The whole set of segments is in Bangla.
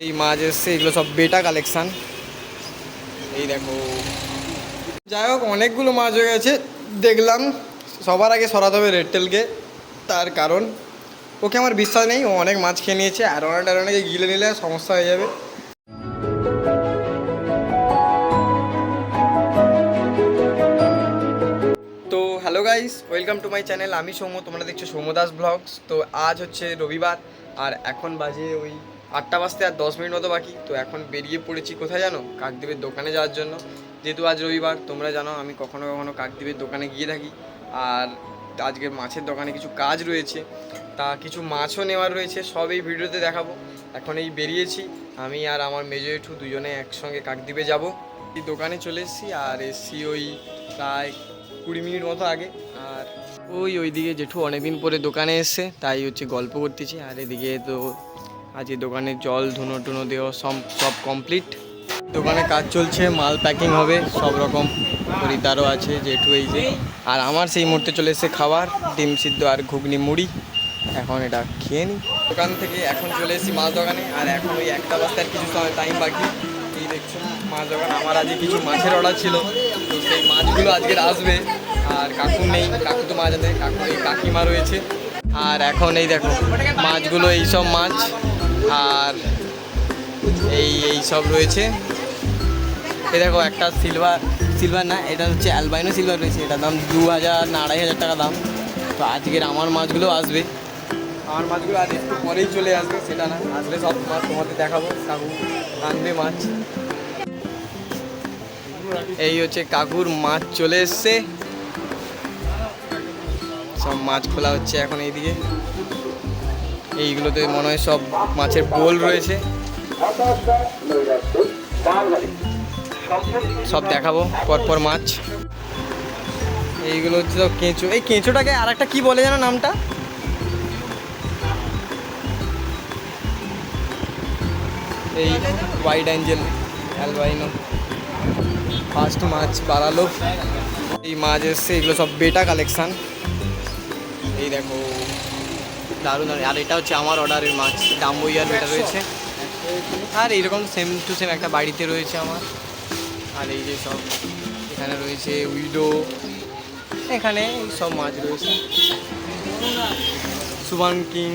এই মাছ এসছে, এগুলো সব বেটা কালেকশান। এই দেখো, যাই হোক অনেকগুলো মাছ হয়ে গেছে। দেখলাম সবার আগে সরাতে হবে রেড টেলকে, তার কারণ ওকে আমার বিশ্বাস নেই, ও অনেক মাছ খেয়ে নিয়েছে। অ্যারোনা ট্যারোনাকে গিলে নিলে সমস্যা হয়ে যাবে। তো hello guys, welcome to my channel. আমি সৌম্য, তোমরা দেখছো সৌম্য দাস ব্লগস। তো আজ হচ্ছে রবিবার, আর এখন বাজে ওই 8টা বাজতে আর 10 মিনিট মতো বাকি। তো এখন বেরিয়ে পড়েছি কোথায় জানো? কাকদ্বীপের দোকানে যাওয়ার জন্য। যেহেতু আজ রবিবার, তোমরা জানো আমি কখনো কখনো কাকদ্বীপের দোকানে গিয়ে থাকি। আর আজকে মাছের দোকানে কিছু কাজ রয়েছে, তা কিছু মাছও নেওয়ার রয়েছে, সব এই ভিডিওতে দেখাবো। এখন এই বেরিয়েছি আমি আর আমার মেজো জেঠু দুজনে একসঙ্গে কাকদ্বীপে যাব। এই দোকানে চলে এসেছি, আর এসছি ওই প্রায় 20 মিনিট মতো আগে। আর ওইদিকে জেঠু অনেকদিন পরে দোকানে এসছে, তাই হচ্ছে গল্প করতেছি। আর এদিকে তো আজকে দোকানে জল ধুনো টুনো দেওয়া সব কমপ্লিট। দোকানে কাজ চলছে, মাল প্যাকিং হবে, সব রকম খরিদ্দারও আছে জেঠু এই যে। আর আমার সেই মুহূর্তে চলে এসছে খাবার, ডিম সিদ্ধ আর ঘুগনি মুড়ি। এখন এটা খেয়ে নিই। দোকান থেকে এখন চলে এসেছি মাছ দোকানে, আর এখন ওই 1টা বাজতে আর কিছু সময় টাইম বাকি। এই দেখছো মাছ দোকান। আমার আজকে কিছু মাছের অর্ডার ছিল, তো সেই মাছগুলো আজকের আসবে। আর কাকু নেই, কাকু তো মাছ আনতে, কাকু এই কাকিমা রয়েছে। আর এখন এই দেখো মাছগুলো, এইসব মাছ আর এই সব রয়েছে। এই দেখো একটা সিলভার না, এটা হচ্ছে অ্যালবাইনো সিলভার রয়েছে, এটার দাম 2000 না 2500 টাকা দাম। তো আজকের আমার মাছগুলো আসবে, আমার মাছগুলো আজ একটু পরেই চলে আসবে, সেটা না আসলে সব মাছ তোমাদের দেখাবো। কাকু আনবে মাছ। এই হচ্ছে কাকুর মাছ চলে এসছে, সব মাছ খোলা হচ্ছে এখন। এইদিকে এইগুলোতে মনে হয় সব মাছের বোল রয়েছে, সব দেখাবো পরপর মাছ। এইগুলো হচ্ছে সব কেঁচো। এই কেঁচোটাকে আর একটা কী বলে যেন নামটা, এই হোয়াইট অ্যাঞ্জেল অ্যালবাইনো। ফার্স্ট মাছ বাড়ালো, এই মাছ এসছে, এগুলো সব বেটা কালেকশান। এই দেখো দারুণ দারুণ। আর এটা হচ্ছে আমার অর্ডারের মাছ, ডাম্বইয়ার বেটা রয়েছে। আর এইরকম সেম টু সেম একটা বাড়িতে রয়েছে আমার। আর এই যে সব এখানে রয়েছে উইডো, এখানে এই সব মাছ রয়েছে, সুবান কিং।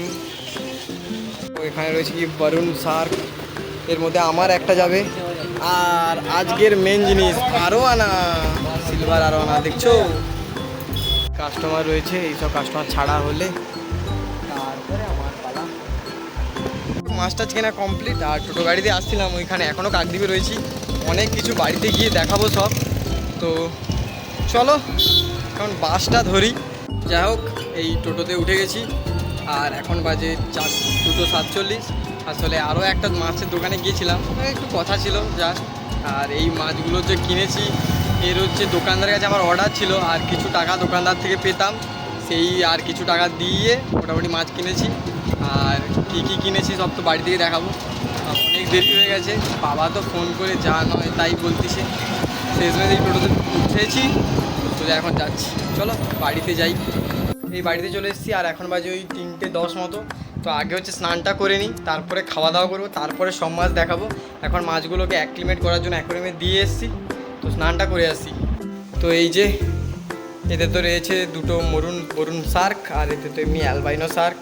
এখানে রয়েছে কি বরুণ শার্ক, এর মধ্যে আমার একটা যাবে। আর আজকের মেন জিনিস আরোয়ানা, সিলভার আরোয়ানা দেখছো। কাস্টমার রয়েছে, এইসব কাস্টমার ছাড়া হলে তারপরে আমার পালা। মাছটা কেনা কমপ্লিট। আর টোটো গাড়িতে আসছিলাম ওইখানে, এখনও কাকদ্বীপে রয়েছি, অনেক কিছু বাড়িতে গিয়ে দেখাবো সব। তো চলো এখন বাসটা ধরি। যাই হোক এই টোটোতে উঠে গেছি, আর এখন বাজে 2:47। আসলে আরও একটা মাছের দোকানে গিয়েছিলাম, একটু কথা ছিল জাস্ট। আর এই মাছগুলো যে কিনেছি, এর হচ্ছে দোকানদারের কাছে আমার অর্ডার ছিল, আর কিছু টাকা দোকানদার থেকে পেতাম, সেই আর কিছু টাকা দিয়ে মোটামুটি মাছ কিনেছি। আর কী কী কিনেছি সব তো বাড়ি থেকে দেখাবো। অনেক দেরি হয়ে গেছে, বাবা তো ফোন করে যা নয় তাই বলতেছে। শেষমেশ এই টোটোতে উঠেছি, সোজা এখন যাচ্ছি। চলো বাড়িতে যাই। এই বাড়িতে চলে এসেছি, আর এখন বাজে ওই 3:10 মতো। তো আগে হচ্ছে স্নানটা করে নিই, তারপরে খাওয়া দাওয়া করবো, তারপরে সব মাছ দেখাবো। এখন মাছগুলোকে অ্যাক্লিমেট করার জন্য অ্যাকোয়ারিয়ামে দিয়ে এসেছি, তো স্নানটা করে আসি। তো এই যে এতে তো রয়েছে দুটো মরুন শার্ক, আর এতে তো এমনি অ্যালবাইনো শার্ক।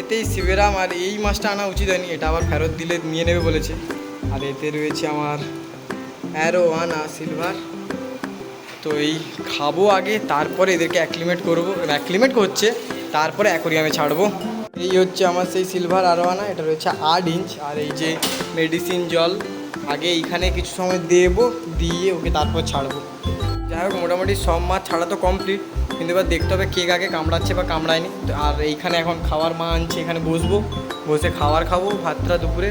এতেই শিবেরাম। আর এই মাছটা আনা উচিত হয়নি, এটা আবার ফেরত দিলে নিয়ে নেবে বলেছে। আর এতে রয়েছে আমার অ্যারোয়ানা সিলভার। তো এই খাবো আগে, তারপরে এদেরকে অ্যাক্লিমেট করবো, অ্যাক্লিমেট করছে, তারপরে অ্যাকোয়ারিয়ামে ছাড়বো। এই হচ্ছে আমার সেই সিলভার আরোয়ানা, এটা রয়েছে 8 ইঞ্চ। আর এই যে মেডিসিন জল, আগে এইখানে কিছু সময় দেবো, দিয়ে ওকে তারপর ছাড়বো। যাই হোক মোটামুটি সব মাছ ছাড়া তো কমপ্লিট, কিন্তু এবার দেখতে হবে কে কাকে কামড়াচ্ছে বা কামড়ায়নি। আর এইখানে এখন খাওয়ার মা আনছে, এখানে বসবো, বসে খাবার খাবো ভাতটা দুপুরে।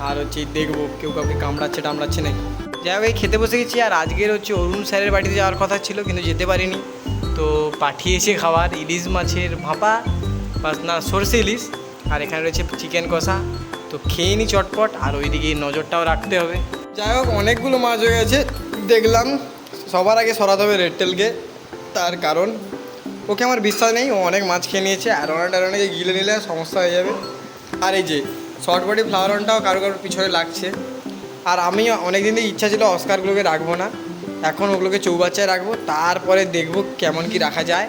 আর হচ্ছে দেখবো কেউ কাউকে টামড়াচ্ছে নাকি। যাই হোক এই খেতে বসে গেছি। আর আজকের হচ্ছে অরুণ স্যারের বাড়িতে যাওয়ার কথা ছিল, কিন্তু যেতে পারিনি। তো পাঠিয়েছে খাবার, ইলিশ মাছের ভাপা না সরষে ইলিশ, আর এখানে রয়েছে চিকেন কষা। তো খেয়ে নি চটপট, আর ওইদিকে নজরটাও রাখতে হবে। যাই হোক অনেকগুলো মাছ হয়ে গেছে। দেখলাম সবার আগে সরাতে হবে রেড টেলকে, তার কারণ ওকে আমার বিশ্বাস নেই, ও অনেক মাছ খেয়ে নিয়েছে। অ্যারোনা ট্যারোনাকে গিলে নিলে সমস্যা হয়ে যাবে। আর এই যে শর্ট বডি ফ্লাওয়ার অনটাও কারো কারোর পিছনে লাগছে। আর আমি অনেক দিন থেকে ইচ্ছা ছিল অস্কারগুলোকে রাখবো না, এখন ওগুলোকে চৌবাচ্চায় রাখবো, তারপরে দেখবো কেমন কি রাখা যায়।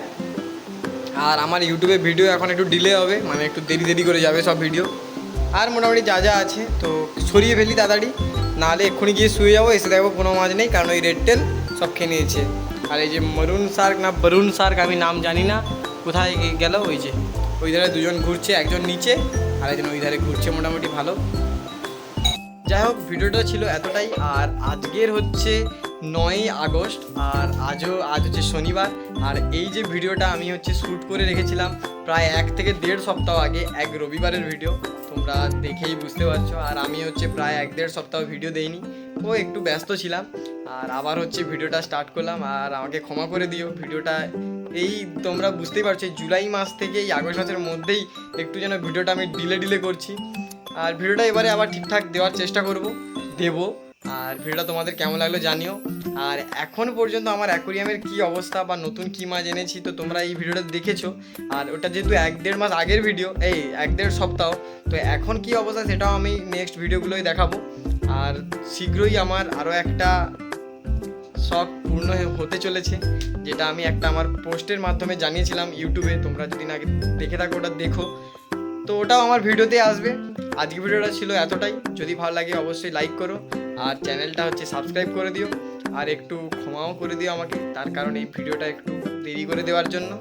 আর আমার ইউটিউবে ভিডিও এখন একটু ডিলে হবে, মানে একটু দেরি করে যাবে সব ভিডিও। আর মোটামুটি যা যা আছে তো সরিয়ে ফেলি তাড়াতাড়ি, নাহলে এক্ষুনি গিয়ে শুয়ে যাবো, এসে দেখবো কোনো মাছ নেই, কারণ ওই রেড টেল সব খেয়ে নিয়েছে। আর এই যে মরুন শার্ক না বরুণ শার্ক আমি নাম জানি না, কোথায় গেল, ওই যে ওই ধারে দুজন ঘুরছে, একজন নিচে আর একজন ওই ধারে ঘুরছে, মোটামুটি ভালো। যাই হোক, ভিডিওটা ছিল এতটাই। আর আজকের হচ্ছে 9ই আগস্ট, আর আজ হচ্ছে শনিবার। আর এই যে ভিডিওটা আমি হচ্ছে শ্যুট করে রেখেছিলাম প্রায় 1 থেকে 1.5 সপ্তাহ আগে, এক রবিবারের ভিডিও, তোমরা দেখেই বুঝতে পারছো। আর আমি হচ্ছে প্রায় 1-1.5 সপ্তাহ ভিডিও দেইনি, ও একটু ব্যস্ত ছিলাম। আর আবার হচ্ছে ভিডিওটা স্টার্ট করলাম, আর আমাকে ক্ষমা করে দিও। ভিডিওটা এই তোমরা বুঝতেই পারছো, এই জুলাই মাস থেকে এই আগস্ট মাসের মধ্যেই একটু যেন ভিডিওটা আমি ডিলে করছি। আর ভিডিওটা এবারে আবার ঠিকঠাক দেওয়ার চেষ্টা দেবো। আর ভিডিওটা তোমাদের কেমন লাগলো জানিও। আর এখন পর্যন্ত আমার অ্যাকোরিয়ামের কী অবস্থা বা নতুন কী মাছ এনেছি তো তোমরা এই ভিডিওটা দেখেছো। আর ওটা যেহেতু 1-1.5 মাস আগের ভিডিও, এই 1-1.5 সপ্তাহ, তো এখন কী অবস্থা সেটাও আমি নেক্সট ভিডিওগুলোই দেখাবো। আর শীঘ্রই আমার আরও একটা শখ পূর্ণ হতে চলেছে, যেটা আমি একটা আমার পোস্টের মাধ্যমে জানিয়েছিলাম ইউটিউবে, তোমরা যদি না দেখে থাকো ওটা দেখো, তো ওটাও আমার ভিডিওতে আসবে। আজকে ভিডিওটা ছিল এতটাই, যদি ভালো লাগে অবশ্যই লাইক করো, আর চ্যানেলটা হচ্ছে সাবস্ক্রাইব করে দিও, আর একটু ক্ষমাও করে দিও আমাকে, তার কারণ এই ভিডিওটা একটু দেরি করে দেওয়ার জন্য।